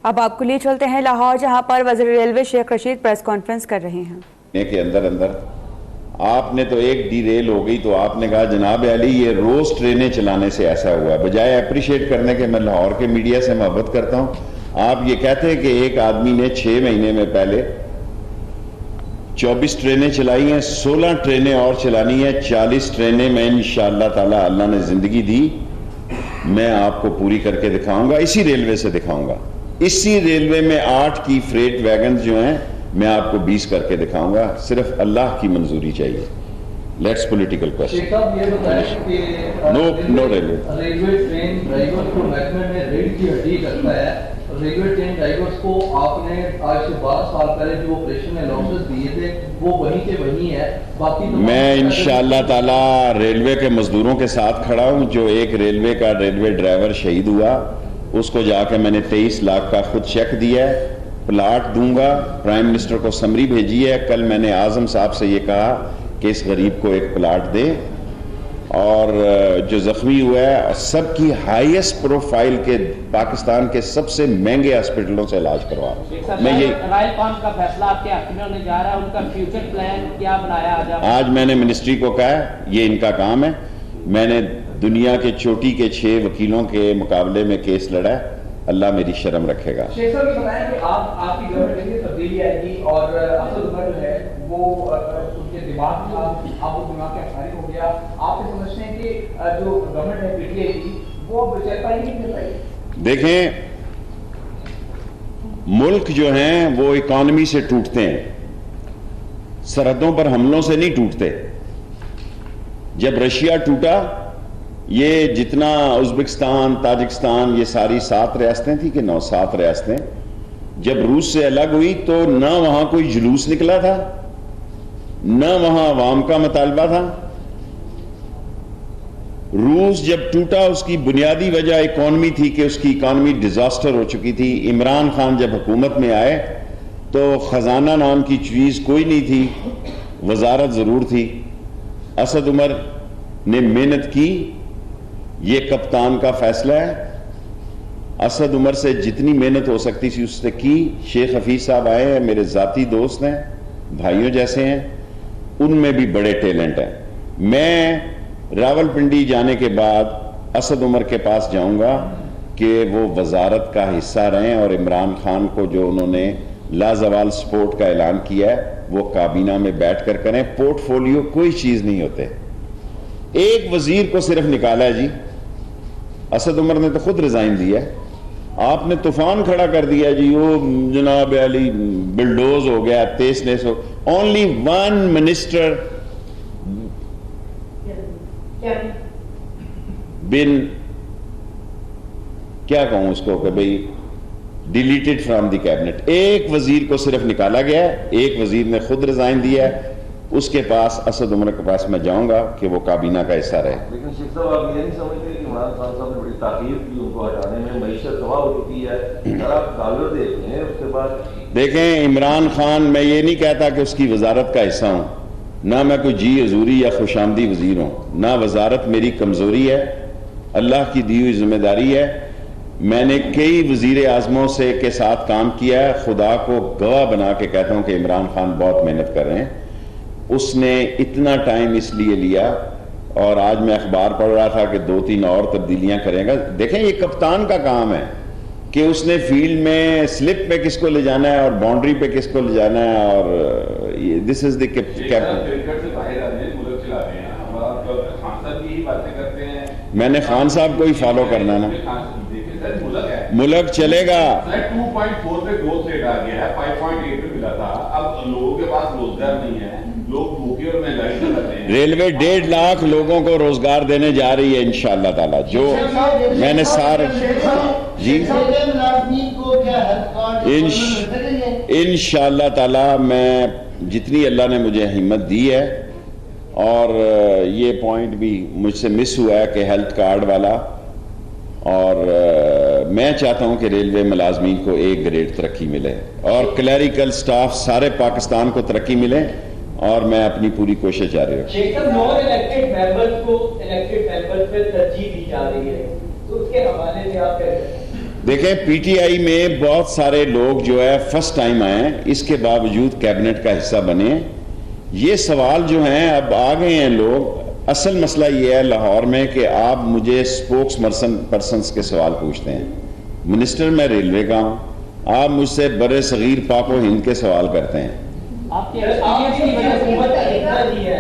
اب آپ کو لیے چلتے ہیں لاہور، جہاں پر وزیر railway Sheikh Rashid press conference کر رہے ہیں۔ کے اندر آپ نے تو ایک ڈی ریل ہو گئی تو آپ نے کہا جناب علی یہ روز ٹرینیں چلانے سے ایسا ہوا ہے، بجائے اپریشیٹ کرنے کے میں لاہور کے میڈیا سے محبت کرتا ہوں، آپ یہ کہتے ہیں کہ ایک آدمی نے 6 مہینے میں پہلے 24 ٹرینیں چلائی ہیں، 16 ٹرینیں اور چلانی ہیں، 40 ٹرینیں میں انشاءاللہ تعالی اللہ نے زندگی دی میں آپ کو پوری کر کے دکھاؤں گا، اسی ریلوے سے دکھاؤں گا۔ اسی ریلوے میں 8 کی فریٹ ویگنز جو ہیں میں آپ کو 20 کر کے دکھاؤں گا، صرف اللہ کی منظوری چاہیے۔ Let's political question. No railway train driver کو محکمے میں ریڑھ کی ہڈی کرتا ہے، ریلوے ٹرین ڈرائیورز کو آپ نے آج سے 12 سال پہلے جو آپریشن میں لاسز دیے تھے وہ وہیں کے وہیں ہے، باقی میں انشاءاللہ تعالی ریلوے کے مزدوروں کے ساتھ کھڑا ہوں۔ جو ایک ریلوے کا ریلوے ڈرائیور شہید ہوا اس کو جا کے میں نے 23 لاکھ کا خود چیک دیا ہے، پلاٹ دوں گا، پرائم منسٹر کو سمری بھیجی ہے، کل میں نے اعظم صاحب سے یہ کہا کہ اس غریب کو ایک پلاٹ دے، اور جو زخمی ہوا ہے سب کی ہائیسٹ پروفائل کے پاکستان کے سب سے مہنگے ہاسپٹلوں سے علاج کروا رہا ہوں۔ میں یہ رائل فارم کا فیصلہ آپ کے حق میں ہونے جا رہا ہے، ان کا فیوچر پلان کیا بنایا آج میں نے منسٹری کو کہا ہے یہ ان کا کام ہے۔ میں نے دنیا کے چوٹی کے 6 وکیلوں کے مقابلے میں کیس لڑا ہے، اللہ میری شرم رکھے گا۔ شیخ صاحب یہ بتائیں کہ آپ کی گورنمنٹ میں تبدیلی آئے گی اور اسد عمر جو ہے وہ ان کے دماغ کا آپ کو دماغ کا خارج ہو گیا، آپ یہ سمجھتے ہیں کہ جو گورنمنٹ ہے پی ٹی آئی کی وہ چل پائے گی نہیں پائے گی؟ دیکھیں ملک جو ہیں وہ اکانومی سے ٹوٹتے ہیں، سرحدوں پر حملوں سے نہیں ٹوٹتے۔ جب رشیا ٹوٹا، یہ جتنا ازبکستان، تاجکستان، یہ ساری 7 ریاستیں تھیں کہ 9 7 ریاستیں جب روس سے الگ ہوئی تو نہ وہاں کوئی جلوس نکلا تھا، نہ وہاں عوام کا مطالبہ تھا۔ روس جب ٹوٹا اس کی بنیادی وجہ اکانومی تھی کہ اس کی اکانومی ڈیزاسٹر ہو چکی تھی۔ عمران خان جب حکومت میں آئے تو خزانہ نام کی چیز کوئی نہیں تھی، وزارت ضرور تھی۔ اسد عمر نے محنت کی، یہ کپتان کا فیصلہ ہے۔ اسد عمر سے جتنی محنت ہو سکتی تھی اس نے کی۔ شیخ حفیظ صاحب آئے ہیں، میرے ذاتی دوست ہیں، بھائیوں جیسے ہیں، ان میں بھی بڑے ٹیلنٹ ہیں۔ میں راولپنڈی جانے کے بعد اسد عمر کے پاس جاؤں گا کہ وہ وزارت کا حصہ رہیں، اور عمران خان کو جو انہوں نے لازوال سپورٹ کا اعلان کیا ہے وہ کابینہ میں بیٹھ کر کریں۔ پورٹ فولیو کوئی چیز نہیں ہوتے، ایک وزیر کو صرف نکالا ہے جی، اسد عمر نے تو خود ریزائن دیا ہے، آپ نے طوفان کھڑا کر دیا جی، وہ جناب علی بلڈوز ہو گیا، تیس نیس ہو۔ اونلی ون منسٹر بن کیا کہوں اس کو کہ بھئی ڈیلیٹڈ فرام دی کیبنٹ، ایک وزیر کو صرف نکالا گیا ہے، ایک وزیر نے خود ریزائن دیا ہے۔ اس کے پاس، اسد عمر کے پاس میں جاؤں گا کہ وہ کابینہ کا حصہ رہے۔ لیکن شیخ صاحب آپ یہ نہیں سمجھتے کہ عمران خان صاحب نے بڑی تاخیر کی ان کو ہٹانے میں، معیشت تباہ ہو چکی ہے، اگر آپ ڈالر دیکھتے ہیں اس کے بعد؟ دیکھیں عمران خان، میں یہ نہیں کہتا کہ اس کی وزارت کا حصہ ہوں، نہ میں کوئی جی حضوری یا خوش آمدی وزیر ہوں، نہ وزارت میری کمزوری ہے، اللہ کی دی ہوئی ذمہ داری ہے۔ میں نے کئی وزیر اعظموں سے کے ساتھ کام کیا ہے، خدا کو گواہ بنا کے کہتا ہوں کہ عمران خان بہت محنت کر رہے ہیں۔ اس نے اتنا ٹائم اس لیے لیا، اور آج میں اخبار پڑھ رہا تھا کہ 2-3 اور تبدیلیاں کرے گا۔ دیکھیں یہ کپتان کا کام ہے کہ اس نے فیلڈ میں سلپ پہ کس کو لے جانا ہے اور باؤنڈری پہ کس کو لے جانا ہے، اور دس از دی کیپٹن۔ میں نے خان صاحب کو ہی فالو کرنا نا، ملک چلے گا۔ 2.4 پہ گروتھ ریٹ آ گیا ہے، 5.8 پہ ملا تھا، اب لوگوں کے پاس روزگار نہیں ہے، لوگ بھوکے اور مہنگائی سے رہتے ہیں۔ ریلوے 1.5 لاکھ لوگوں کو روزگار دینے جا رہی ہے انشاءاللہ تعالی، جو میں نے سارے جی انشاءاللہ تعالی، میں جتنی اللہ نے مجھے ہمت دی ہے، اور یہ پوائنٹ بھی مجھ سے مس ہوا ہے کہ ہیلتھ کارڈ والا، اور میں چاہتا ہوں کہ ریلوے ملازمین کو A گریڈ ترقی ملے، اور کلیریکل سٹاف سارے پاکستان کو ترقی ملے، اور میں اپنی پوری کوشش جاری رکھوں۔ شیخ صاحب نان الیکٹڈ ممبرز کو الیکٹڈ ممبرز پہ ترجیح دی جا رہی ہے، تو اس کے حوالے سے آپ کہتے ہیں؟ دیکھیں پی ٹی آئی میں بہت سارے لوگ جو ہے فرسٹ ٹائم آئے ہیں، اس کے باوجود کیبنٹ کا حصہ بنے ہیں. یہ سوال جو ہیں اب آ گئے ہیں لوگ. اصل مسئلہ یہ ہے لاہور میں کہ آپ مجھے سپوکس پرسنس کے سوال پوچھتے ہیں. منسٹر میں ریلوے کا ہوں، آپ مجھ سے بر صغیر پاک و ہند کے سوال کرتے ہیں. آپ کی ایکسپیرینس کی وجہ سے حکومت کا حصہ نہیں ہے،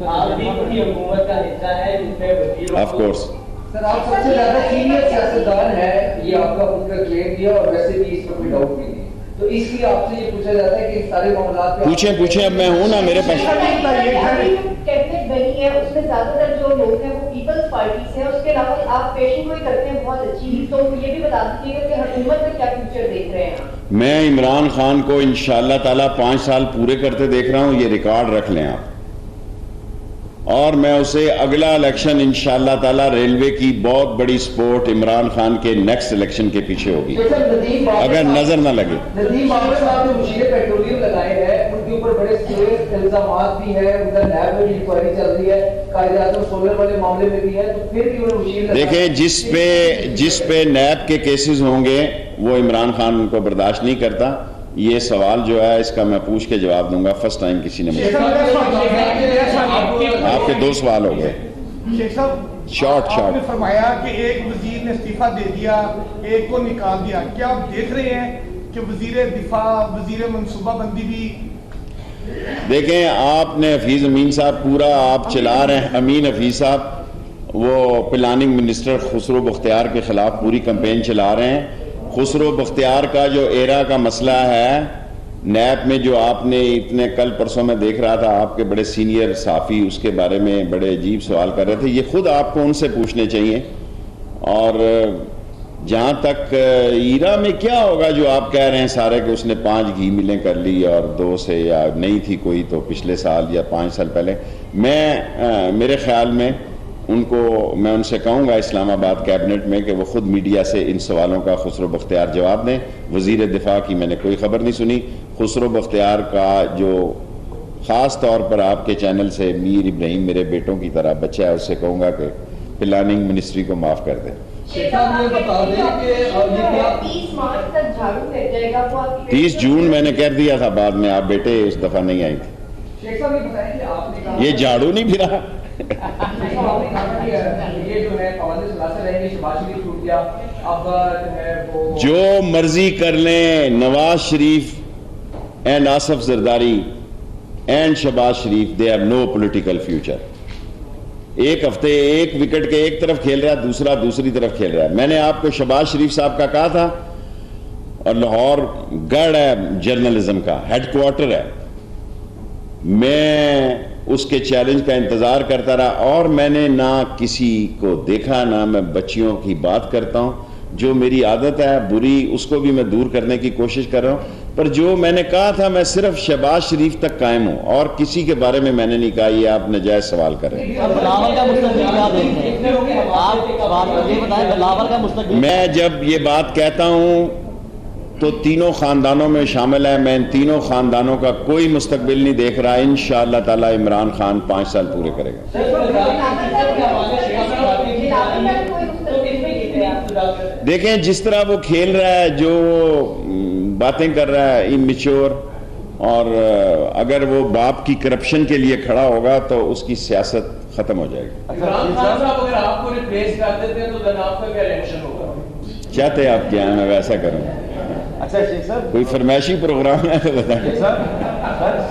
آپ بھی پوری حکومت کا حصہ ہے جس میں وزیروں آف کورس. سر آپ سب سے زیادہ سینئر سیاستدان ہے، یہ آپ کا خود کا کلیم دیا اور ویسے بھی اس پر کوئی ڈاؤٹ نہیں ہے، تو اس لیے آپ سے یہ پوچھا جاتا ہے کہ سارے معاملات پوچھیں اب میں ہوں نا میرے پاس. کیبنٹ بنی ہے اس میں زیادہ تر جو لوگ ہیں وہ پیپلز پارٹی سے ہیں، اس کے علاوہ آپ پیشن گوئی کرتے ہیں بہت اچھی، تو یہ بھی بتا دیجیے گا کہ حکومت میں کیا فیوچر دیکھ رہے ہیں. میں عمران خان کو انشاءاللہ تعالیٰ 5 سال پورے کرتے دیکھ رہا ہوں، یہ ریکارڈ رکھ لیں آپ. اور میں اسے اگلا الیکشن انشاءاللہ تعالیٰ ریلوے کی بہت بڑی سپورٹ عمران خان کے نیکسٹ الیکشن کے پیچھے ہوگی اگر نظر نہ لگے. ندیم بابر صاحب جو مشیر پیٹرولیم لگائے ہیں ان کے اوپر بڑے سیریس الزامات بھی ہیں، ادھر نیب میں بھی انکوائری چل رہی ہے، قائد اعظم سولر والے معاملے میں بھی ہے، تو پھر بھی وہ مشیر دیکھیں جس پہ نیب کے کیسز ہوں گے وہ عمران خان کو برداشت نہیں کرتا. یہ سوال جو ہے اس کا میں پوچھ کے جواب دوں گا. فرسٹ ٹائم کسی نے مجھے آپ کے 2 سوال ہو گئے. شیخ صاحب شارٹ آپ نے فرمایا کہ ایک وزیر نے استعفیٰ دے دیا، ایک کو نکال دیا. کیا آپ دیکھ رہے ہیں کہ وزیر دفاع، وزیر منصوبہ بندی بھی؟ دیکھیں آپ نے حفیظ امین صاحب پورا آپ چلا رہے ہیں. امین حفیظ صاحب وہ پلاننگ منسٹر خسرو بختیار کے خلاف پوری کمپین چلا رہے ہیں. خسرو بختیار کا جو ایرا کا مسئلہ ہے نیب میں، جو آپ نے اتنے کل پرسوں میں دیکھ رہا تھا آپ کے بڑے سینئر صحافی اس کے بارے میں بڑے عجیب سوال کر رہے تھے، یہ خود آپ کو ان سے پوچھنے چاہیے. اور جہاں تک ایرا میں کیا ہوگا جو آپ کہہ رہے ہیں سارے کہ اس نے 5 گھی ملیں کر لی اور 2 سے یا نہیں تھی کوئی تو پچھلے سال یا 5 سال پہلے. میرے خیال میں میں ان سے کہوں گا اسلام آباد کیبنٹ میں کہ وہ خود میڈیا سے ان سوالوں کا خسرو بختیار جواب دیں. وزیر دفاع کی میں نے کوئی خبر نہیں سنی. خسرو بختیار کا جو خاص طور پر آپ کے چینل سے میر ابراہیم میرے بیٹوں کی طرح بچہ ہے، اس سے کہوں گا کہ پلاننگ منسٹری کو معاف کر دیں. 30 جون میں نے کہہ دیا تھا، بعد میں آپ بیٹے اس دفعہ نہیں آئی تھی. یہ جھاڑو نہیں پھرا. جو مرضی کر لیں Nawaz Sharif and Asif Zardari and Shahbaz Sharif, they have no political future. ایک ہفتے ایک وکٹ کے ایک طرف کھیل رہا ہے، دوسرا دوسری طرف کھیل رہا ہے. میں نے آپ کو شہباز شریف صاحب کا کہا تھا، اور لاہور گڑھ ہے جرنلزم کا، ہیڈ کوارٹر ہے. میں اس کے چیلنج کا انتظار کرتا رہا، اور میں نے نہ کسی کو دیکھا، نہ میں بچیوں کی بات کرتا ہوں. جو میری عادت ہے بری اس کو بھی میں دور کرنے کی کوشش کر رہا ہوں. پر جو میں نے کہا تھا میں صرف شہباز شریف تک قائم ہوں، اور کسی کے بارے میں نے نہیں کہا. یہ آپ ناجائز سوال کر رہے ہیں. میں جب یہ بات کہتا ہوں تو تینوں خاندانوں میں شامل ہے. میں ان تینوں خاندانوں کا کوئی مستقبل نہیں دیکھ رہا. انشاءاللہ تعالی عمران خان 5 سال پورے کرے گا. دیکھیں جس طرح وہ کھیل رہا ہے، جو باتیں کر رہا ہے اممیچور، اور اگر وہ باپ کی کرپشن کے لیے کھڑا ہوگا تو اس کی سیاست ختم ہو جائے گی. چاہتے آپ کیا میں ویسا کروں؟ اچھا شیخ صاحب، کوئی فرمائشی پروگرام ہے تو بتائیں.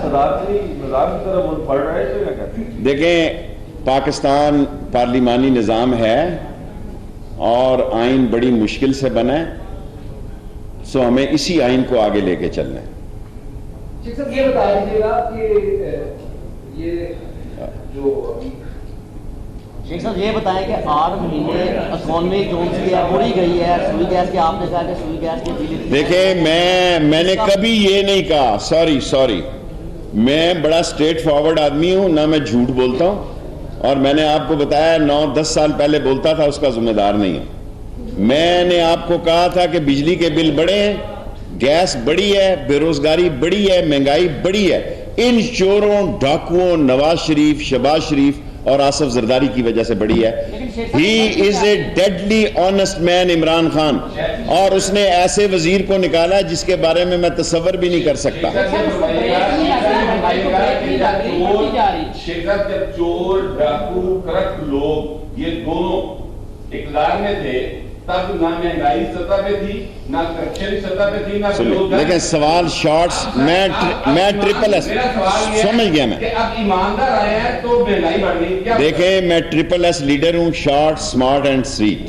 صدارتی نظام کی طرف وہ پڑھ رہے ہیں تو کیا کہتے ہیں؟ دیکھیں پاکستان پارلیمانی نظام ہے اور آئین بڑی مشکل سے بنا ہے، سو ہمیں اسی آئین کو آگے لے کے چلنا ہے. شیخ صاحب یہ بتا دیجیے گا کہ یہ جو شیخ صاحب یہ بتائیں کہ 8 مہینے اکانومی جون کی ہے پوری گئی ہے، سوئی گیس کے آپ نے کہا کہ سوئی گیس کے بل. دیکھیں میں نے کبھی یہ نہیں کہا، سوری میں بڑا اسٹریٹ فارورڈ آدمی ہوں، نہ میں جھوٹ بولتا ہوں. اور میں نے آپ کو بتایا 9-10 سال پہلے بولتا تھا، اس کا ذمہ دار نہیں ہوں. میں نے آپ کو کہا تھا کہ بجلی کے بل بڑے ہیں، گیس بڑی ہے، بے روزگاری بڑی ہے، مہنگائی بڑی ہے. ان چوروں ڈاکوؤں نواز شریف، شہباز شریف اور آصف زرداری کی وجہ سے بڑھی ہے. ہی از اے ڈیڈلی آنےسٹ مین عمران خان, اور اس نے ایسے وزیر کو نکالا جس کے بارے میں میں تصور بھی نہیں کر سکتا. شرکت جب چور ڈاکو کرپٹ لوگ یہ دونوں اقتدار میں تھے تب نہ مہنگائی سطح پہ تھی, نہ کرپشن سطح پہ تھی, نہ لیکن سوال شارٹس میں ٹرپل ایس سمجھ گیا میں. اب ایماندار آئے ہیں تو مہنگائی بڑھ گئی. دیکھیں میں ٹرپل ایس لیڈر ہوں, شارٹ اسمارٹ اینڈ سویٹ.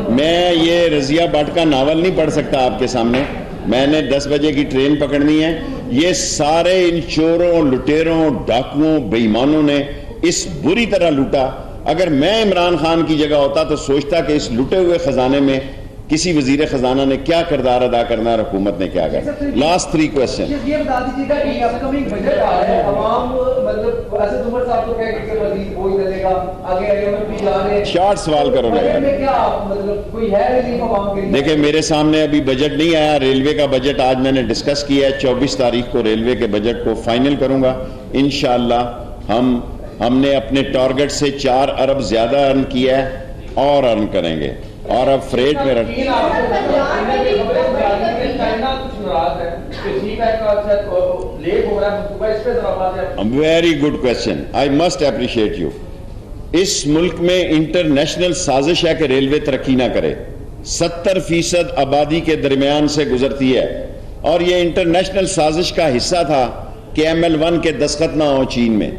میں یہ رضیہ بٹ کا ناول نہیں پڑھ سکتا آپ کے سامنے. میں نے 10 بجے کی ٹرین پکڑنی ہے. یہ سارے ان چوروں, لٹیروں, ڈاکوؤں, بے ایمانوں نے اس بری طرح لوٹا. اگر میں عمران خان کی جگہ ہوتا تو سوچتا کہ اس لٹے ہوئے خزانے میں کسی وزیر خزانہ نے کیا کردار ادا کرنا اور حکومت نے کیا کرنا. Last 3 question. یہ بتا دیجیے گا کہ اپ کمنگ بجٹ آ رہا ہے, عوام مطلب اسد عمر صاحب تو کہہ کہ مزید وہی ملے گا, آگے IMF بھی جا رہے ہیں. شارٹ سوال کرو نا یار. کیا مطلب کوئی ہے ریلیف عوام کے لیے؟ دیکھیں میرے سامنے ابھی بجٹ نہیں آیا. ریلوے کا بجٹ آج میں نے ڈسکس کیا ہے. 24 تاریخ کو ریلوے کے بجٹ کو فائنل کروں گا انشاءاللہ. ہم نے اپنے ٹارگٹ سے 4 ارب زیادہ ارن کیا ہے اور ارن کریں گے. اور اب فریٹ میں very good question, I must appreciate you. اس ملک میں انٹرنیشنل سازش ہے کہ ریلوے ترقی نہ کرے. 70% آبادی کے درمیان سے گزرتی ہے, اور یہ انٹرنیشنل سازش کا حصہ تھا کہ ML1 کے دستخط نہ ہوں چین میں.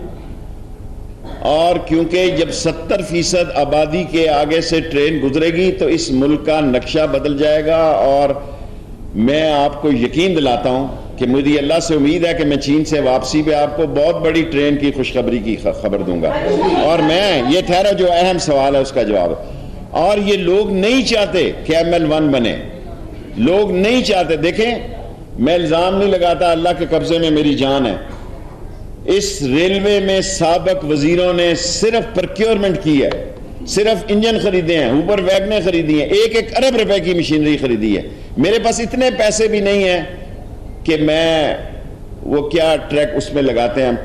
اور کیونکہ جب 70% آبادی کے آگے سے ٹرین گزرے گی تو اس ملک کا نقشہ بدل جائے گا. اور میں آپ کو یقین دلاتا ہوں کہ مجھے اللہ سے امید ہے کہ میں چین سے واپسی پہ آپ کو بہت بڑی ٹرین کی خوشخبری کی خبر دوں گا. اور میں یہ ٹھہرا جو اہم سوال ہے اس کا جواب. اور یہ لوگ نہیں چاہتے کہ ML1 بنے, لوگ نہیں چاہتے. دیکھیں میں الزام نہیں لگاتا, اللہ کے قبضے میں میری جان ہے. اس ریلوے میں سابق وزیروں نے صرف پرکیورمنٹ کی ہے, صرف انجن خریدے ہیں, اوپر ویگنیں خریدی ہیں, 1 ارب روپے کی مشینری خریدی ہے. میرے پاس اتنے پیسے بھی نہیں ہیں کہ میں وہ کیا ٹریک اس میں لگاتے ہیں ہم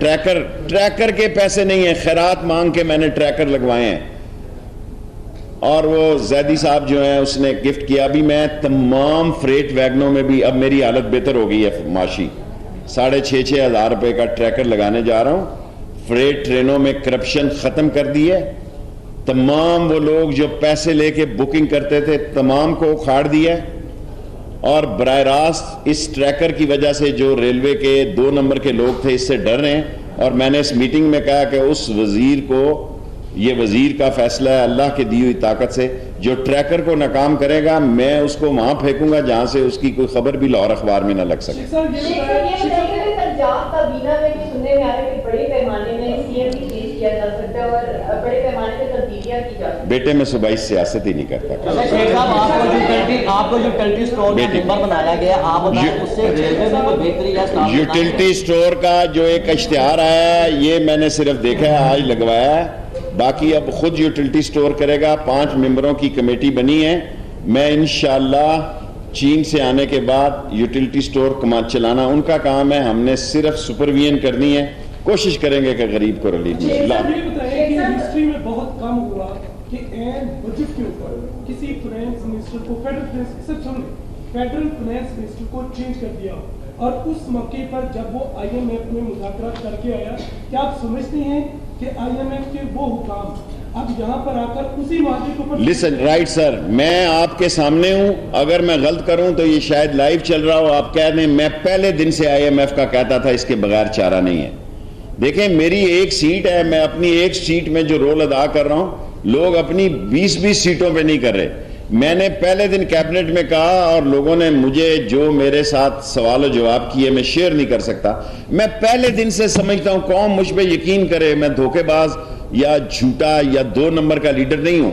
ٹریکر کے پیسے نہیں ہیں. خیرات مانگ کے میں نے ٹریکر لگوائے ہیں. اور وہ زیدی صاحب جو ہیں اس نے گفٹ کیا. ابھی میں تمام فریٹ ویگنوں میں بھی اب میری حالت بہتر ہو گئی ہے معاشی. 6,500 ہزار روپے کا ٹریکر لگانے جا رہا ہوں. فریٹ ٹرینوں میں کرپشن ختم کر دی ہے. تمام وہ لوگ جو پیسے لے کے بکنگ کرتے تھے تمام کو اکھاڑ دیا ہے. اور براہ راست اس ٹریکر کی وجہ سے جو ریلوے کے 2 نمبر کے لوگ تھے اس سے ڈر رہے ہیں. اور میں نے اس میٹنگ میں کہا کہ اس وزیر کو, یہ وزیر کا فیصلہ ہے اللہ کی دی ہوئی طاقت سے, جو ٹریکر کو ناکام کرے گا میں اس کو وہاں پھینکوں گا جہاں سے اس کی کوئی خبر بھی لاہور اخبار میں نہ لگ سکے. پنجاب کابینہ میں بھی سننے میں آ رہا ہے کہ بڑے پیمانے میں CM بھی چینج کیا جا سکتا ہے اور بڑے پیمانے پہ تبدیلیاں کی جا سکتی. بیٹے میں صبح سیاست ہی نہیں کرتا. شیخ صاحب آپ کو جو ٹلٹی اسٹور کا ممبر بنایا گیا, آپ بتائیں اس سے ریلوے میں کوئی بہتری یا یوٹیلٹی اسٹور کا جو ایک اشتہار آیا ہے یہ میں نے صرف دیکھا ہے, آج لگوایا ہے. باقی اب خود یوٹیلٹی اسٹور کرے گا. 5 ممبروں کی کمیٹی بنی ہے. میں انشاءاللہ چین سے آنے کے بعد یوٹیلٹی اسٹور چلانا ان کا کام ہے. ہم نے صرف سپرویژن کرنی ہے. کوشش کریں گے کہ غریب کو ریلیف ملے. ہسٹری میں بہت کم ہوا کہ این بجٹ کے اوپر کسی فائنانس منسٹر کو فیڈرل فائنانس منسٹر کو چینج کر دیا. اور اس موقع پر جب وہ IMF میں مذاکرات کر کے آیا, کیا آپ سمجھتے ہیں کہ IMF کے وہ حکام اب یہاں پر آ کر اسی معاہدے کے اوپر لسن رائٹ سر, میں آپ کے سامنے ہوں. اگر میں غلط کروں تو یہ شاید لائیو چل رہا ہو, آپ کہہ دیں میں پہلے دن سے IMF کا کہتا تھا اس کے بغیر چارہ نہیں ہے. دیکھیں میری 1 سیٹ ہے, میں اپنی 1 سیٹ میں جو رول ادا کر رہا ہوں, لوگ اپنی 20 سیٹوں پہ نہیں کر رہے. میں نے پہلے دن کیبنٹ میں کہا اور لوگوں نے مجھے جو میرے ساتھ سوال و جواب کیے میں شیئر نہیں کر سکتا. میں پہلے دن سے سمجھتا ہوں قوم مجھ پہ یقین کرے, میں دھوکے باز یا جھوٹا یا 2 نمبر کا لیڈر نہیں ہوں.